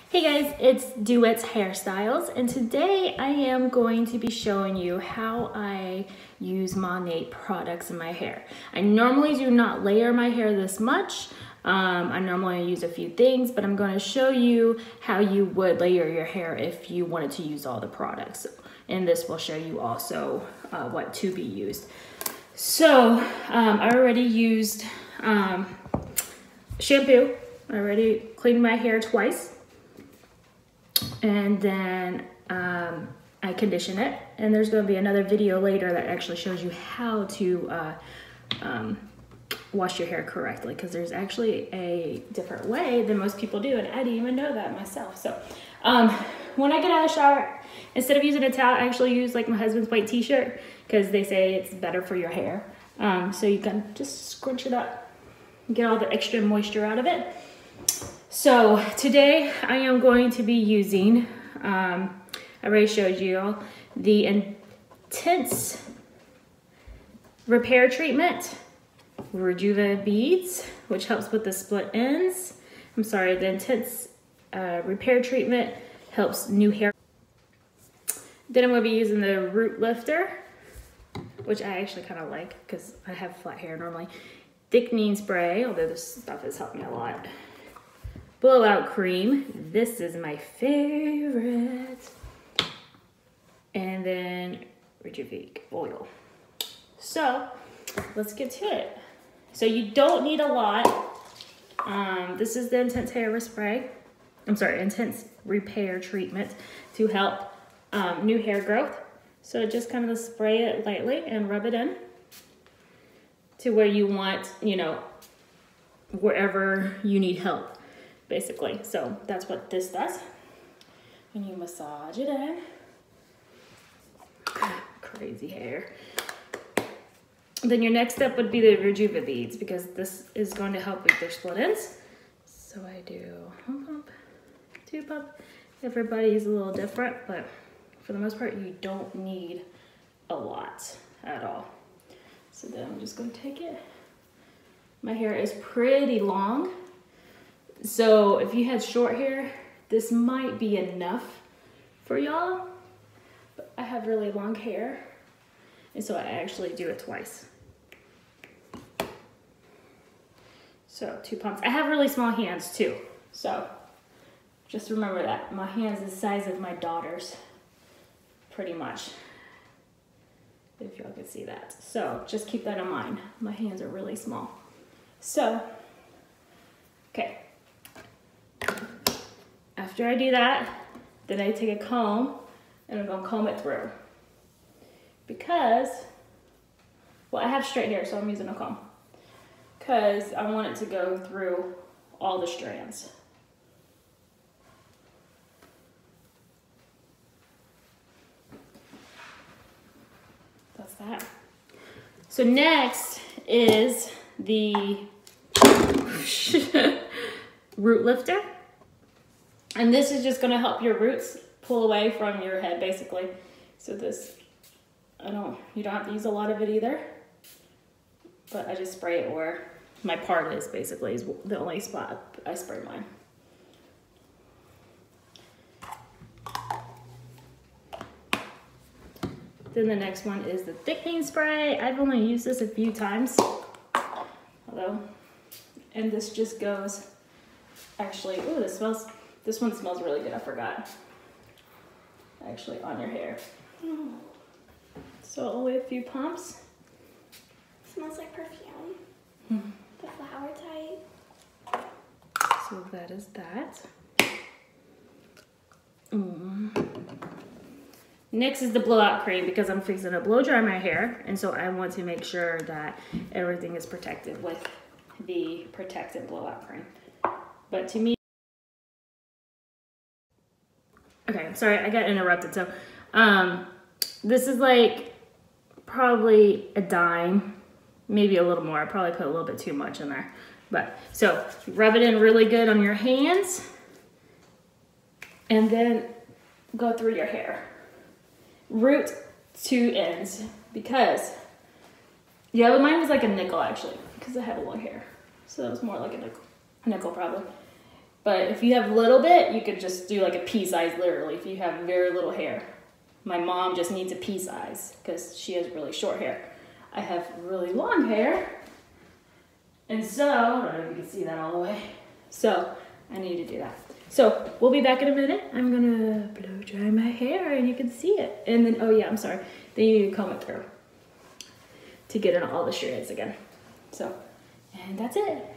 Hey guys, it's Duet's Hairstyles, and today I am going to be showing you how I use Monat products in my hair. I normally do not layer my hair this much. I normally use a few things, but I'm going to show you how you would layer your hair if you wanted to use all the products. And this will show you also what to be used. So I already used shampoo. I already cleaned my hair twice. And then I condition it, and there's going to be another video later that actually shows you how to wash your hair correctly, because there's actually a different way than most people do, and I didn't even know that myself. So when I get out of the shower, instead of using a towel, I actually use like my husband's white t-shirt, because they say it's better for your hair. So you can just scrunch it up, get all the extra moisture out of it. So today I am going to be using, I already showed you, the Intense Repair Treatment, Rejuva Beads, which helps with the split ends. I'm sorry, the Intense Repair Treatment helps new hair. Then I'm going to be using the Root Lifter, which I actually kind of like because I have flat hair normally. Thickening Spray, although this stuff has helped me a lot. Blowout Cream, this is my favorite. And then Rejuvic Oil. So let's get to it. So you don't need a lot. This is the Intense Hair Spray. I'm sorry, Intense Repair Treatment to help new hair growth. So just kind of spray it lightly and rub it in to where you want, you know, wherever you need help, basically. So that's what this does. And you massage it in. Crazy hair. Then your next step would be the Rejuva Beads, because this is going to help with their split ends. So I do 1 pump, 2 pump. Everybody's a little different, but for the most part, you don't need a lot at all. So then I'm just going to take it. My hair is pretty long. So if you had short hair, this might be enough for y'all. But I have really long hair, and so I actually do it twice. So 2 pumps. I have really small hands too, so just remember that. My hands are the size of my daughter's, pretty much, if y'all can see that. So just keep that in mind. My hands are really small. So, okay. After I do that, then I take a comb and I'm gonna comb it through. Because, well, I have straight hair, so I'm using a comb. Because I want it to go through all the strands. That's that. So next is the Root Lifter. And this is just gonna help your roots pull away from your head, basically. So this, you don't have to use a lot of it either. But I just spray it where my part is, basically, is the only spot I spray mine. Then the next one is the Thickening Spray. I've only used this a few times, although, and this just goes, actually, ooh, this one smells really good, I forgot. Actually, on your hair. So only a few pumps. Smells like perfume. The flower type. So that is that. Next is the blowout cream, because I'm fixing to blow dry my hair, and so I want to make sure that everything is protected with the protective blowout cream. But to me, okay, sorry, I got interrupted. So this is like probably a dime, maybe a little more. I probably put a little bit too much in there. But so rub it in really good on your hands, and then go through your hair. Root to ends, because, yeah, mine was like a nickel actually, because I had long hair. So that was more like a nickel probably. But if you have a little bit, you could just do like a pea size literally if you have very little hair. My mom just needs a pea size because she has really short hair. I have really long hair. And so, I don't know if you can see that all the way. So, I need to do that. So, we'll be back in a minute. I'm gonna blow dry my hair and you can see it. And then, oh yeah, I'm sorry. Then you need to comb it through to get in all the strands again. So, and that's it.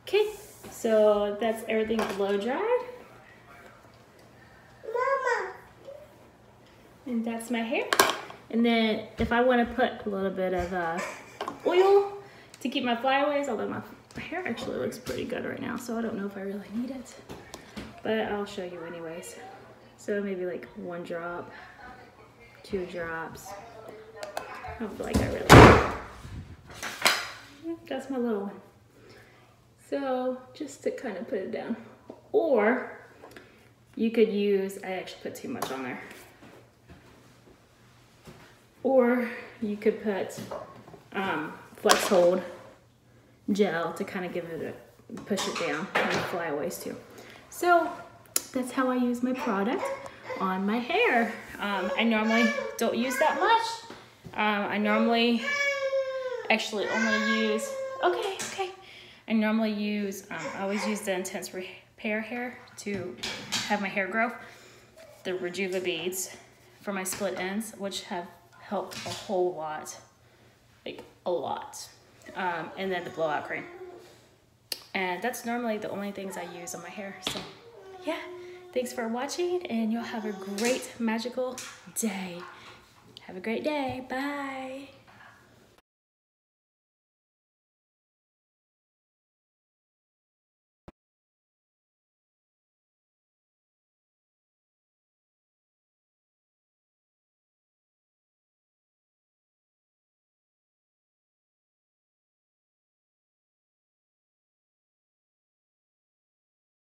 Okay, so that's everything blow dried. Mama. And that's my hair. And then if I want to put a little bit of oil to keep my flyaways, although my hair actually looks pretty good right now, so I don't know if I really need it. But I'll show you anyways. So maybe like 1 drop, 2 drops. I don't feel like I really. That's my little one. So just to kind of put it down. Or you could use, I actually put too much on there. Or you could put flex hold gel to kind of give it a, push it down and flyaways too. So that's how I use my product on my hair. I normally don't use that much. I normally actually only use, okay. I normally use, I always use the Intense Repair hair to have my hair grow. The Rejuva beads for my split ends, which have helped a whole lot, like a lot. And then the blowout cream. And that's normally the only things I use on my hair. So yeah, thanks for watching and you'll have a great magical day. Have a great day, bye.